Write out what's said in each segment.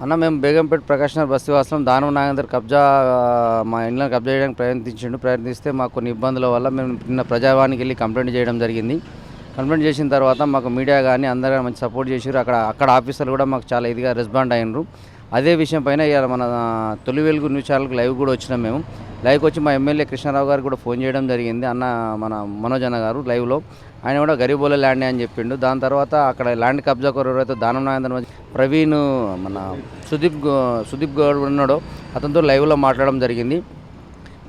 అన్న మేము బేగంపేట ప్రకాష్ నగర్ బస్తీ వాసులం దానం నాగేందర్ మా ఇంట్లో కబ్జా చేయడానికి ప్రయత్నిస్తే మాకు కొన్ని ఇబ్బందుల వల్ల మేము నిన్న ప్రజావానికి వెళ్ళి కంప్లైంట్ చేయడం జరిగింది. కంప్లైంట్ చేసిన తర్వాత మాకు మీడియా కానీ అందరూ మంచి సపోర్ట్ చేసారు. అక్కడ ఆఫీసర్లు కూడా మాకు చాలా ఇదిగా రెస్పాండ్ అయినరు. అదే విషయం పైన ఇవాళ మన తొలి వెలుగు న్యూస్ ఛానల్కి లైవ్ కూడా వచ్చినాం. మేము లైవ్కి వచ్చి మా ఎమ్మెల్యే కృష్ణారావు గారు కూడా ఫోన్ చేయడం జరిగింది. మన మనోజ్ అన్న గారు లైవ్లో ఆయన కూడా గరీబోల ల్యాండ్ అని చెప్పిండు. దాని తర్వాత అక్కడ ల్యాండ్ కబ్జా ఎవరైతే దానం నాగేంద్ర ప్రవీణ్ మన సుదీప్ గౌడ్ ఉన్నాడో అతనితో లైవ్లో మాట్లాడడం జరిగింది.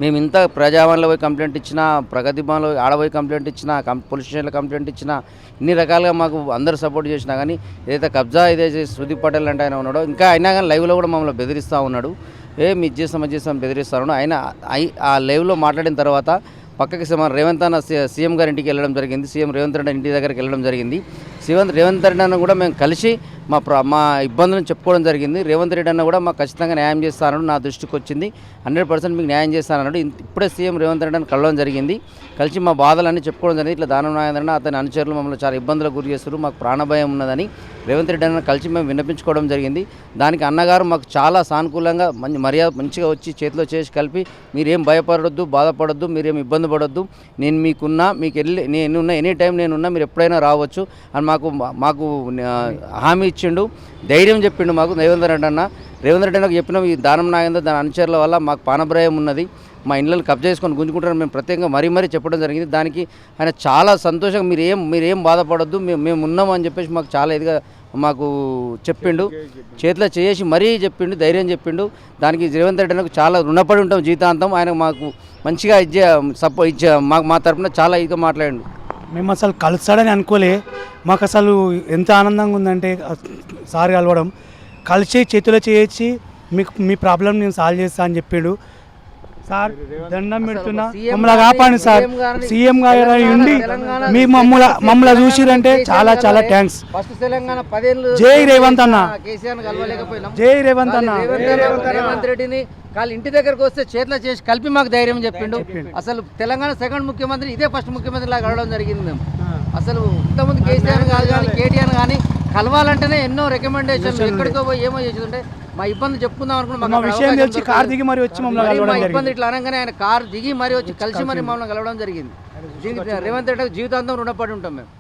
మేము ఇంత ప్రజావాణిలో పోయి కంప్లైంట్ ఇచ్చినా, ప్రగతి భవన్లో ఆడపోయి కంప్లైంట్ ఇచ్చినా, పోలీస్ స్టేషన్లో కంప్లైంట్ ఇచ్చినా, ఇన్ని రకాలుగా మాకు అందరూ సపోర్ట్ చేసినా కానీ ఏదైతే కబ్జా ఏదైతే సుదీప్ పటేల్ అంటే ఆయన ఉన్నాడో ఇంకా అయినా కానీ లైవ్లో కూడా మమ్మల్ని బెదిరిస్తూ ఉన్నాడు. ఇది చేస్తాం బెదిరిస్తాను. ఆయన ఆ లైవ్లో మాట్లాడిన తర్వాత పక్కకి రేవంత్ అన్న సీఎం గారి ఇంటికి వెళ్ళడం జరిగింది. సీఎం రేవంత్ రెడ్డి ఇంటి దగ్గరికి వెళ్ళడం జరిగింది. రేవంత్ రెడ్డి అన్న కూడా మేము కలిసి మా ఇబ్బందులను చెప్పుకోవడం జరిగింది. రేవంత్ రెడ్డి అన్న కూడా మాకు ఖచ్చితంగా న్యాయం చేస్తానన్నాడు. నా దృష్టికి వచ్చింది 100% మీకు న్యాయం చేస్తానన్నాడు. ఇప్పుడే సీఎం రేవంత్ రెడ్డి అని కలవడం జరిగింది. కలిసి మా బాధలన్నీ చెప్పుకోవడం జరిగింది. ఇట్లా దానం నాగేంద్ర అతని అనుచరులు మమ్మల్ని చాలా ఇబ్బందులకు గురి చేస్తారు, మాకు ప్రాణభయం ఉన్నదని రేవంత్ రెడ్డి అన్న కలిసి మేము విన్నపించుకోవడం జరిగింది. దానికి అన్నగారు మాకు చాలా సానుకూలంగా మంచిగా వచ్చి చేతిలో చేసి కలిపి మీరేం భయపడొద్దు, బాధపడొద్దు, మీరేం ఇబ్బంది పడొద్దు, నేను మీకు నేనున్నా ఎనీ టైం నేనున్నా, మీరు ఎప్పుడైనా రావచ్చు అని మాకు హామీ ఇచ్చిండు, ధైర్యం చెప్పిండు మాకు రేవంత్ రెడ్డి అన్నకు చెప్పిన ఈ దానం నాగేంద్ర దాని అనుచరుల వల్ల మాకు పానభ్రయం ఉన్నది, మా ఇళ్ళని కబ్జా చేసుకొని గుంజుకుంటారని మేము ప్రత్యేకంగా మరీ చెప్పడం జరిగింది. దానికి ఆయన చాలా సంతోషంగా మీరేం బాధపడొద్దు, మేము ఉన్నామని చెప్పేసి మాకు చాలా ఇదిగా మాకు చెప్పిండు, చేతిలో చేసి మరీ చెప్పిండు, ధైర్యం చెప్పిండు. దానికి రేవంత్ రెడ్డి అన్నకు చాలా రుణపడి ఉంటాం జీవితాంతం. ఆయన మాకు మంచిగా మా తరఫున చాలా ఇదిగా మాట్లాడిండు. మేము అసలు కలుస్తాడని అనుకోలే. మాకు అసలు ఎంత ఆనందంగా ఉందంటే సార్ కలవడం, కలిసి చేతిలో చేయించి మీ ప్రాబ్లం నేను సాల్వ్ చేస్తా అని చెప్పాడు. సార్ దండం పెడుతున్నా, మమ్మల్ని కాపాడండి సార్. సీఎం గారు ఉండి మీ మమ్మల్ని చూసిరంటే చాలా థ్యాంక్స్. జై రేవంత్ అన్న, జై రేవంత్ అన్న. రేవంత్ రెడ్డిని వాళ్ళు ఇంటి దగ్గరకు వస్తే చేతిలో చేసి కలిపి మాకు ధైర్యం చెప్పిండు. అసలు తెలంగాణ సెకండ్ ముఖ్యమంత్రి ఇదే ఫస్ట్ ముఖ్యమంత్రి లాగా అడగడం జరిగింది. మేము అసలు ఇంతకుముందు కేసీఆర్ కానీ కేటీఆర్ కానీ కలవాలంటేనే ఎన్నో రికమెండేషన్లు ఎక్కడికో పోయి ఏమో చేస్తుంటే మా ఇబ్బంది చెప్పుకుందాం అనుకున్నాం. కార్ దిగి మరి వచ్చి మా ఇబ్బంది ఇట్లా అనగానే ఆయన కారు దిగి మరి వచ్చి కలిసి మరి మమ్మల్ని కలవడం జరిగింది. దీనికి రేవంత్ రెడ్డి జీవితాంతం రుణపడి ఉంటాం మేము.